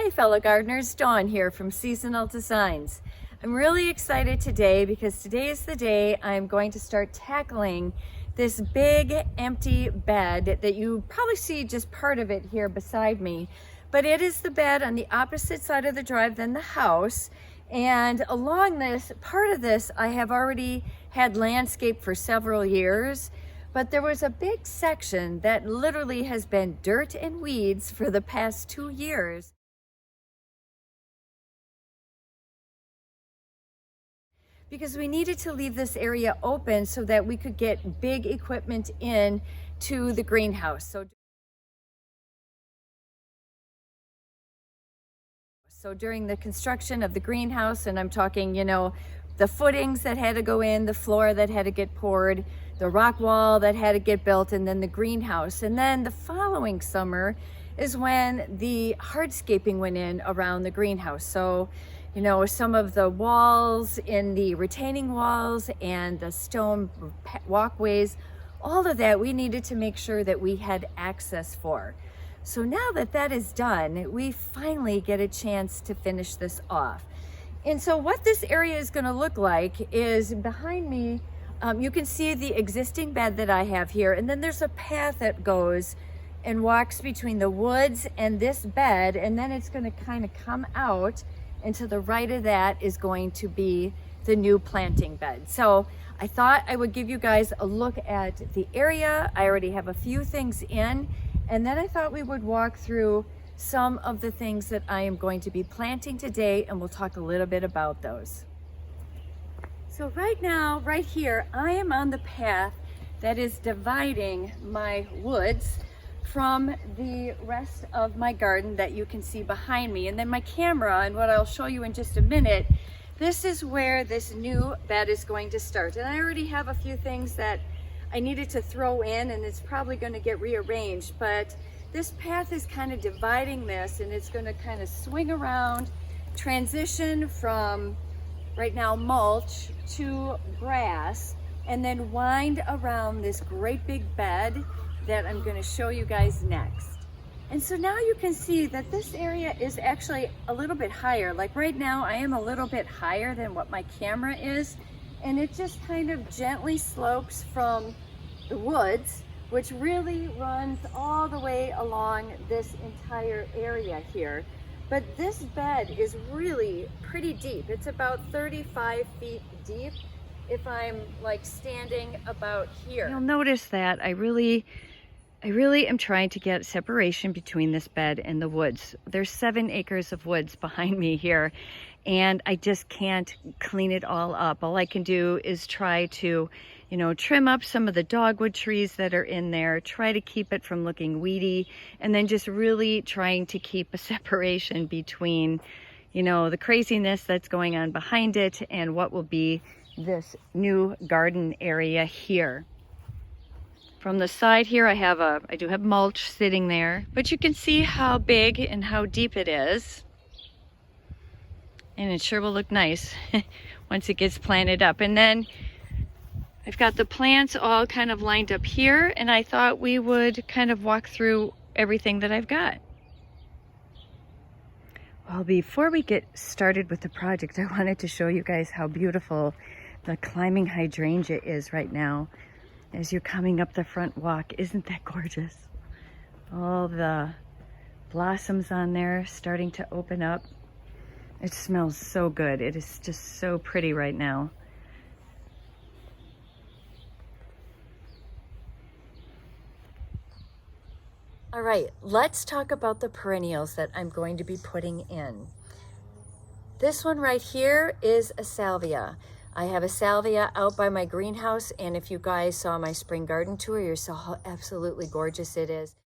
Hi fellow gardeners, Dawn here from Seasonal Designs. I'm really excited today because today is the day I'm going to start tackling this big empty bed that you probably see just part of it here beside me. But it is the bed on the opposite side of the drive than the house. And along this, part of this, I have already had landscape for several years. But there was a big section that literally has been dirt and weeds for the past 2 years. Because we needed to leave this area open so that we could get big equipment in to the greenhouse. So during the construction of the greenhouse, and I'm talking, the footings that had to go in, the floor that had to get poured, the rock wall that had to get built, and then the greenhouse. And then the following summer is when the hardscaping went in around the greenhouse. So, some of the walls in the retaining walls and the stone walkways, all of that we needed to make sure that we had access for. So now that that is done, we finally get a chance to finish this off. And so what this area is going to look like is behind me, you can see the existing bed that I have here, and then there's a path that goes and walks between the woods and this bed, and then it's going to kind of come out, and to the right of that is going to be the new planting bed. So I thought I would give you guys a look at the area. I already have a few things in, and then I thought we would walk through some of the things that I am going to be planting today, and we'll talk a little bit about those. So right now, right here, I am on the path that is dividing my woods from the rest of my garden that you can see behind me. And then my camera, and what I'll show you in just a minute, this is where this new bed is going to start. And I already have a few things that I needed to throw in, and it's probably going to get rearranged, but this path is kind of dividing this, and it's going to kind of swing around, transition from right now mulch to grass, and then wind around this great big bed that I'm going to show you guys next. And so now you can see that this area is actually a little bit higher. Like right now I am a little bit higher than what my camera is, and it just kind of gently slopes from the woods, which really runs all the way along this entire area here. But this bed is really pretty deep. It's about 35 feet deep if I'm like standing about here. You'll notice that I really am trying to get separation between this bed and the woods. There's 7 acres of woods behind me here, and I just can't clean it all up. All I can do is try to, trim up some of the dogwood trees that are in there, try to keep it from looking weedy, and then just really trying to keep a separation between, the craziness that's going on behind it and what will be this new garden area here. From the side here, I do have mulch sitting there, but you can see how big and how deep it is. And it sure will look nice once it gets planted up. And then I've got the plants all kind of lined up here, and I thought we would kind of walk through everything that I've got. Well, before we get started with the project, I wanted to show you guys how beautiful the climbing hydrangea is right now. As you're coming up the front walk, isn't that gorgeous? All the blossoms on there starting to open up. It smells so good. It is just so pretty right now. All right, let's talk about the perennials that I'm going to be putting in. This one right here is a salvia. I have a salvia out by my greenhouse, and if you guys saw my spring garden tour, you saw how absolutely gorgeous it is.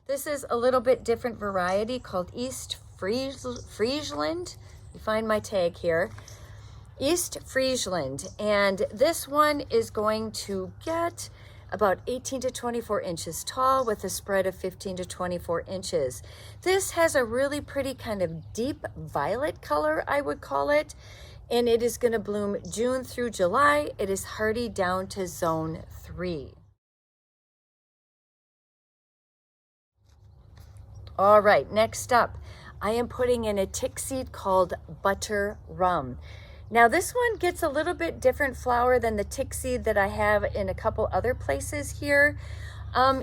This is a little bit different variety called East Friesland. You find my tag here. East Friesland, and this one is going to get about 18 to 24 inches tall with a spread of 15 to 24 inches. This has a really pretty kind of deep violet color, I would call it, and it is going to bloom June through July. It is hardy down to zone 3. All right, next up, I am putting in a tick seed called Butter Rum. Now this one gets a little bit different flower than the tick seed that I have in a couple other places here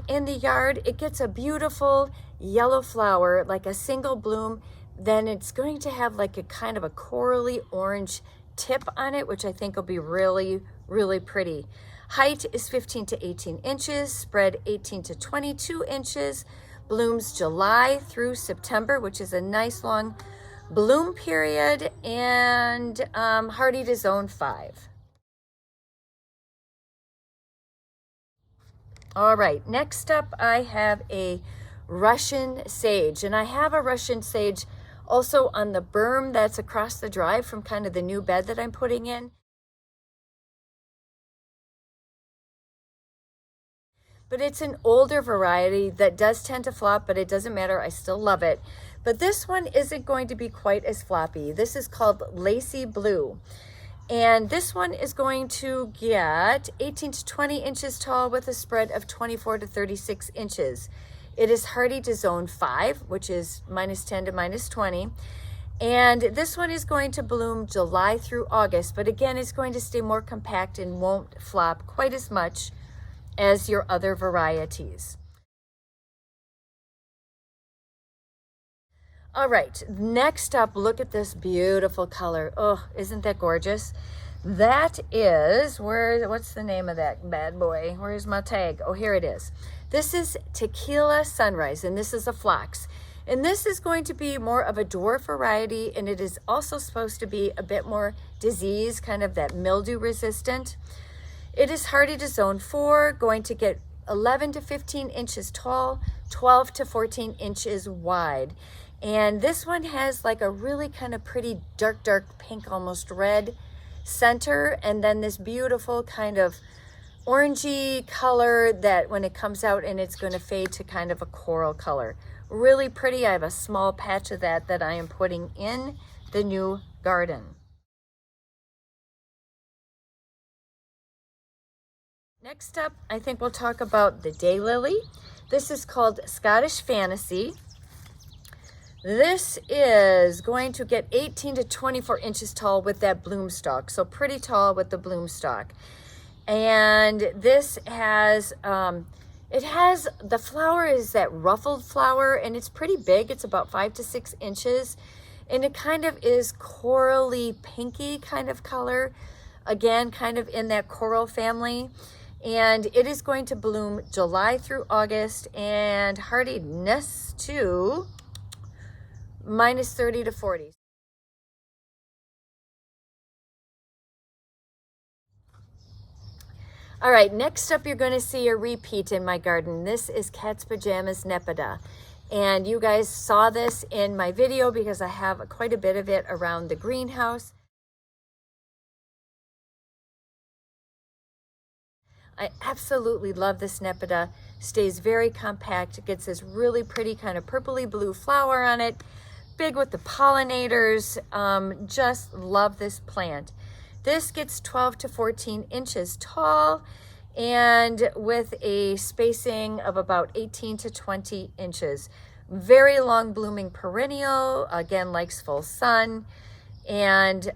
in the yard. It gets a beautiful yellow flower, like a single bloom. Then it's going to have like a kind of a corally orange tip on it, which I think will be really, really pretty. Height is 15 to 18 inches, spread 18 to 22 inches, blooms July through September, which is a nice long bloom period, and hardy to zone 5. All right, next up I have a Russian sage, and I have a Russian sage also on the berm that's across the drive from kind of the new bed that I'm putting in. But it's an older variety that does tend to flop, but it doesn't matter, I still love it. But this one isn't going to be quite as floppy. This is called Lacy Blue. And this one is going to get 18 to 20 inches tall with a spread of 24 to 36 inches. It is hardy to zone 5, which is -10 to -20. And this one is going to bloom July through August, but again, it's going to stay more compact and won't flop quite as much as your other varieties. All right, next up, look at this beautiful color. Oh, isn't that gorgeous? That is, what's the name of that bad boy? Where's my tag? Oh, here it is. This is Tequila Sunrise, and this is a phlox. And this is going to be more of a dwarf variety, and it is also supposed to be a bit more disease, kind of that mildew resistant. It is hardy to zone 4, going to get 11 to 15 inches tall, 12 to 14 inches wide. And this one has like a really kind of pretty dark pink, almost red center, and then this beautiful kind of orangey color that when it comes out, and it's going to fade to kind of a coral color. Really pretty. I have a small patch of that I am putting in the new garden. Next up, I think we'll talk about the daylily. This is called Scottish Fantasy. This is going to get 18 to 24 inches tall with that bloom stalk. So pretty tall with the bloom stalk. And this has, the flower is that ruffled flower, and it's pretty big. It's about 5 to 6 inches. And it kind of is corally pinky kind of color. Again, kind of in that coral family. And it is going to bloom July through August, and hardiness to -30 to 40. All right, next up you're going to see a repeat in my garden. This is Cat's Pajamas Nepeta. And you guys saw this in my video because I have quite a bit of it around the greenhouse. I absolutely love this Nepeta. Stays very compact. It gets this really pretty kind of purpley blue flower on it. Big with the pollinators. Just love this plant. This gets 12 to 14 inches tall and with a spacing of about 18 to 20 inches. Very long blooming perennial. Again, likes full sun. And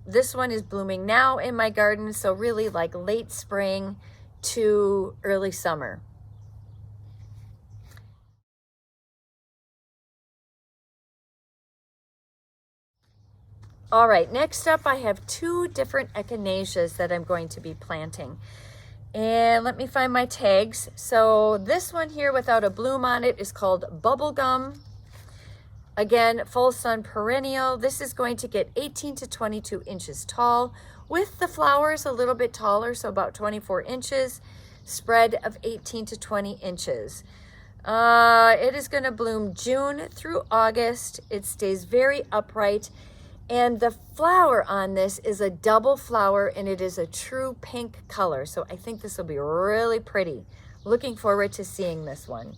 this one is blooming now in my garden, so really like late spring to early summer. All right, next up I have 2 different echinaceas that I'm going to be planting. And let me find my tags. So this one here without a bloom on it is called Bubblegum. Again, full sun perennial. This is going to get 18 to 22 inches tall with the flowers a little bit taller, so about 24 inches, spread of 18 to 20 inches. It is going to bloom June through August. It stays very upright. And the flower on this is a double flower, and it is a true pink color. So I think this will be really pretty. Looking forward to seeing this one.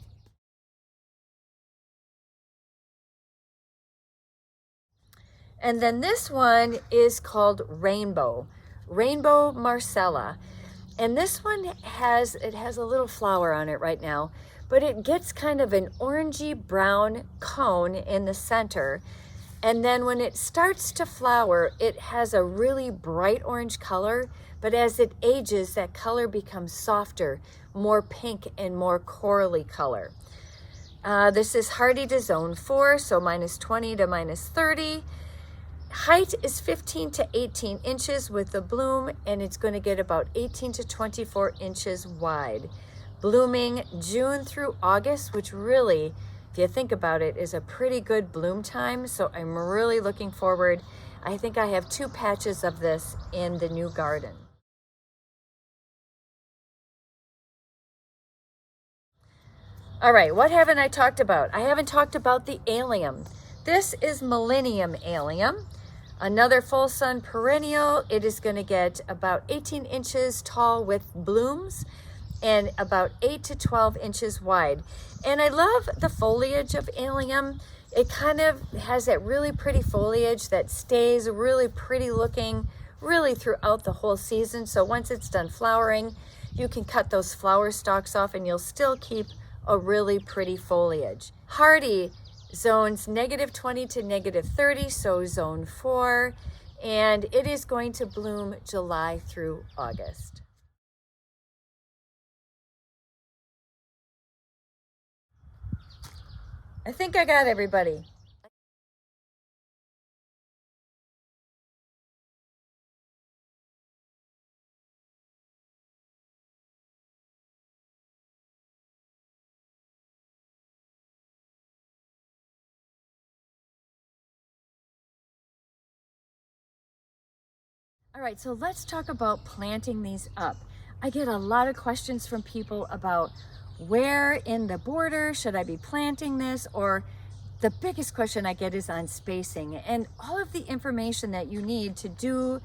And then this one is called Rainbow Marcella. And this one has a little flower on it right now, but it gets kind of an orangey brown cone in the center. And then when it starts to flower, it has a really bright orange color, but as it ages, that color becomes softer, more pink and more corally color. This is hardy to zone 4, so -20 to -30. Height is 15 to 18 inches with the bloom, and it's going to get about 18 to 24 inches wide. Blooming June through August, which really, if you think about it, is a pretty good bloom time. So I'm really looking forward. I think I have 2 patches of this in the new garden. All right, what haven't I talked about? I haven't talked about the allium. This is Millennium Allium, another full sun perennial. It is going to get about 18 inches tall with blooms and about 8 to 12 inches wide. And I love the foliage of allium. It kind of has that really pretty foliage that stays really pretty looking really throughout the whole season. So once it's done flowering, you can cut those flower stalks off and you'll still keep a really pretty foliage. Hardy zones -20 to -30, so zone 4, and it is going to bloom July through August. I think I got everybody. All right, so let's talk about planting these up. I get a lot of questions from people about where in the border should I be planting this, or the biggest question I get is on spacing. And all of the information that you need to do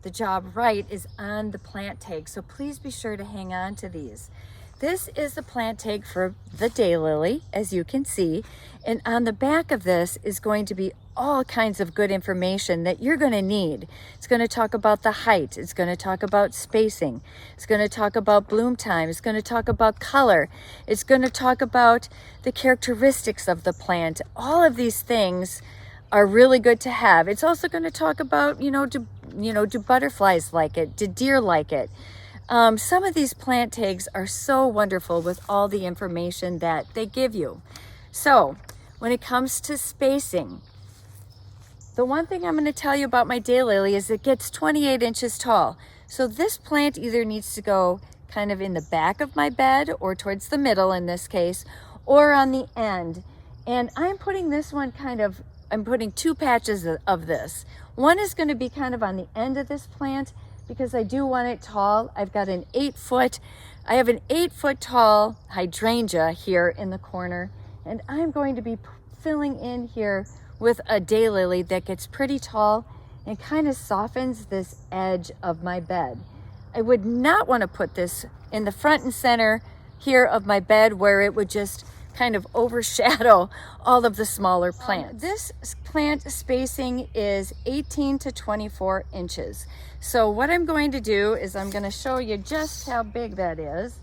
the job right is on the plant tag. So please be sure to hang on to these. This is the plant tag for the daylily, as you can see. And on the back of this is going to be all kinds of good information that you're going to need. It's going to talk about the height. It's going to talk about spacing. It's going to talk about bloom time. It's going to talk about color. It's going to talk about the characteristics of the plant. All of these things are really good to have. It's also going to talk about, do butterflies like it? Do deer like it? Some of these plant tags are so wonderful with all the information that they give you. So when it comes to spacing, the one thing I'm going to tell you about my daylily is it gets 28 inches tall. So this plant either needs to go kind of in the back of my bed or towards the middle in this case, or on the end. And I'm putting this one I'm putting 2 patches of this. One is going to be kind of on the end of this plant because I do want it tall. I've got an 8-foot tall hydrangea here in the corner, and I'm going to be filling in here with a daylily that gets pretty tall and kind of softens this edge of my bed. I would not want to put this in the front and center here of my bed where it would just kind of overshadow all of the smaller plants. This plant spacing is 18 to 24 inches. So what I'm going to do is I'm going to show you just how big that is.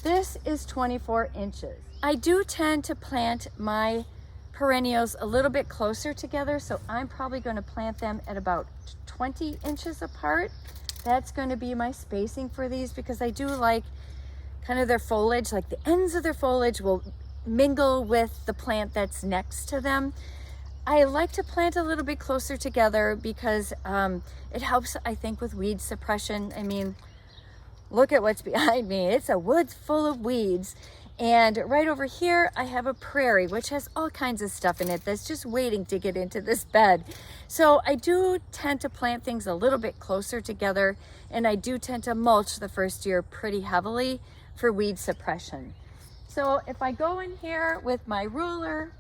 This is 24 inches. I do tend to plant my perennials a little bit closer together, so I'm probably going to plant them at about 20 inches apart. That's going to be my spacing for these because I do like kind of their foliage, like the ends of their foliage will mingle with the plant that's next to them. I like to plant a little bit closer together because it helps, I think, with weed suppression. I mean, look at what's behind me. It's a woods full of weeds. And right over here, I have a prairie, which has all kinds of stuff in it that's just waiting to get into this bed. So I do tend to plant things a little bit closer together, and I do tend to mulch the first year pretty heavily for weed suppression. So if I go in here with my ruler,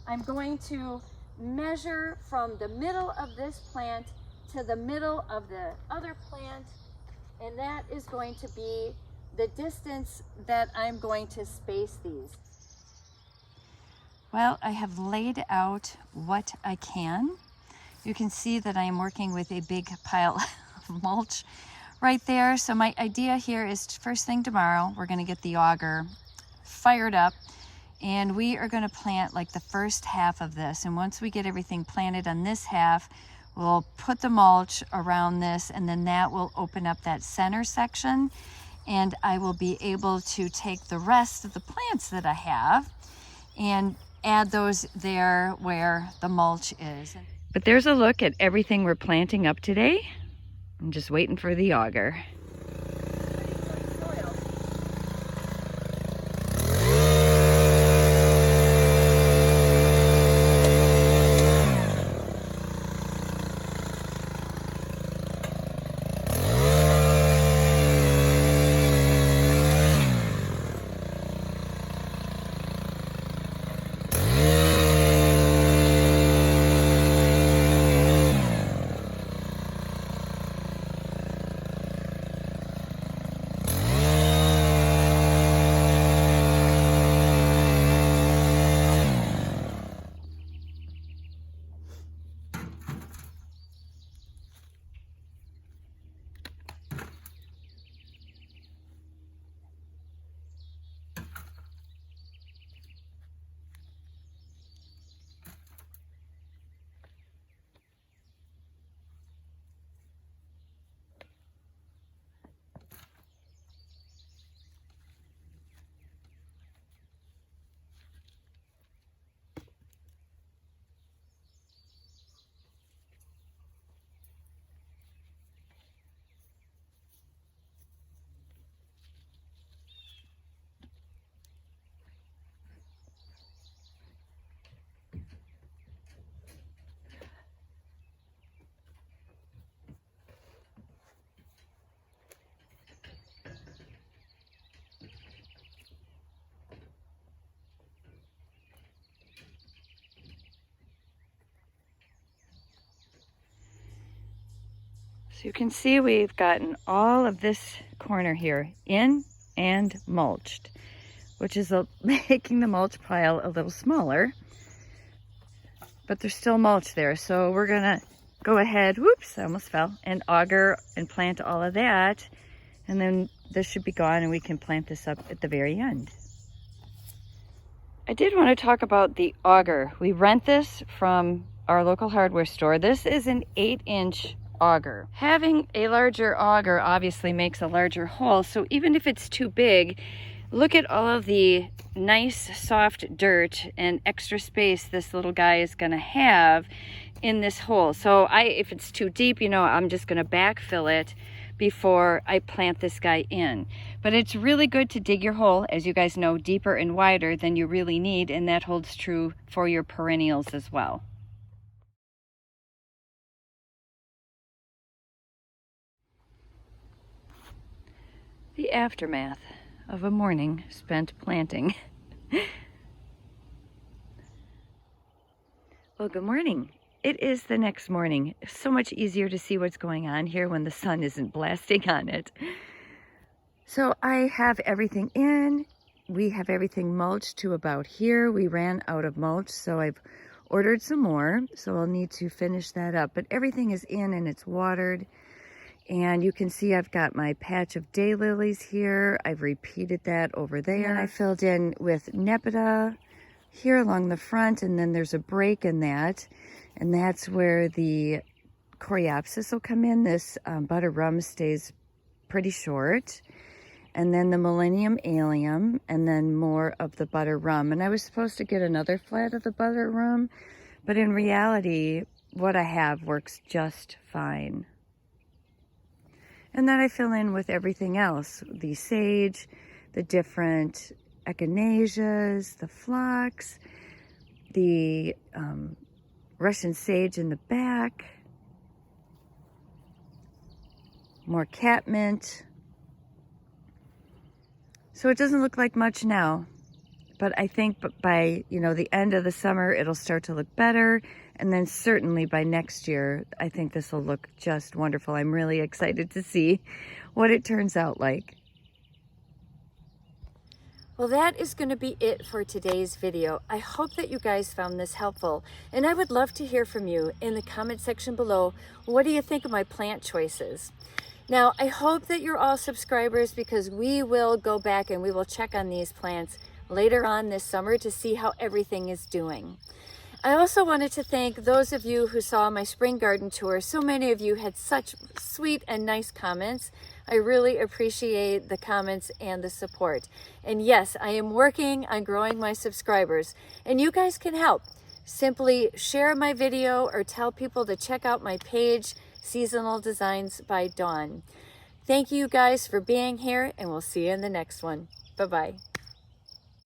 I'm going to measure from the middle of this plant to the middle of the other plant, and that is going to be the distance that I'm going to space these. Well, I have laid out what I can. You can see that I am working with a big pile of mulch right there. So my idea here is first thing tomorrow, we're gonna get the auger fired up and we are gonna plant like the first half of this. And once we get everything planted on this half, we'll put the mulch around this and then that will open up that center section. And I will be able to take the rest of the plants that I have and add those there where the mulch is. But there's a look at everything we're planting up today. I'm just waiting for the auger. So you can see we've gotten all of this corner here in and mulched, which is making the mulch pile a little smaller, but there's still mulch there. So we're gonna go ahead, whoops, I almost fell, and auger and plant all of that. And then this should be gone and we can plant this up at the very end. I did want to talk about the auger. We rent this from our local hardware store. This is an 8-inch auger. Having a larger auger obviously makes a larger hole, so even if it's too big, look at all of the nice soft dirt and extra space this little guy is going to have in this hole. So if it's too deep, you know, I'm just going to backfill it before I plant this guy in. But it's really good to dig your hole, as you guys know, deeper and wider than you really need, and that holds true for your perennials as well. The aftermath of a morning spent planting. Well, good morning. It is the next morning. So much easier to see what's going on here when the sun isn't blasting on it. So I have everything in. We have everything mulched to about here. We ran out of mulch, so I've ordered some more. So I'll need to finish that up. But everything is in and it's watered. And you can see I've got my patch of daylilies here. I've repeated that over there. I filled in with Nepeta here along the front, and then there's a break in that. And that's where the Coreopsis will come in. This butter rum stays pretty short. And then the Millennium Allium, and then more of the butter rum. And I was supposed to get another flat of the butter rum, but in reality, what I have works just fine. And then I fill in with everything else, the sage, the different echinaceas, the phlox, the Russian sage in the back, more catmint. So it doesn't look like much now, but I think by, you know, the end of the summer, it'll start to look better. And then certainly by next year, I think this will look just wonderful. I'm really excited to see what it turns out like. Well, that is going to be it for today's video. I hope that you guys found this helpful, and I would love to hear from you in the comment section below. What do you think of my plant choices? Now, I hope that you're all subscribers, because we will go back and we will check on these plants later on this summer to see how everything is doing. I also wanted to thank those of you who saw my spring garden tour. So many of you had such sweet and nice comments. I really appreciate the comments and the support. And yes, I am working on growing my subscribers, and you guys can help. Simply share my video or tell people to check out my page, Seasonal Designs by Dawn. Thank you guys for being here, and we'll see you in the next one. Bye-bye.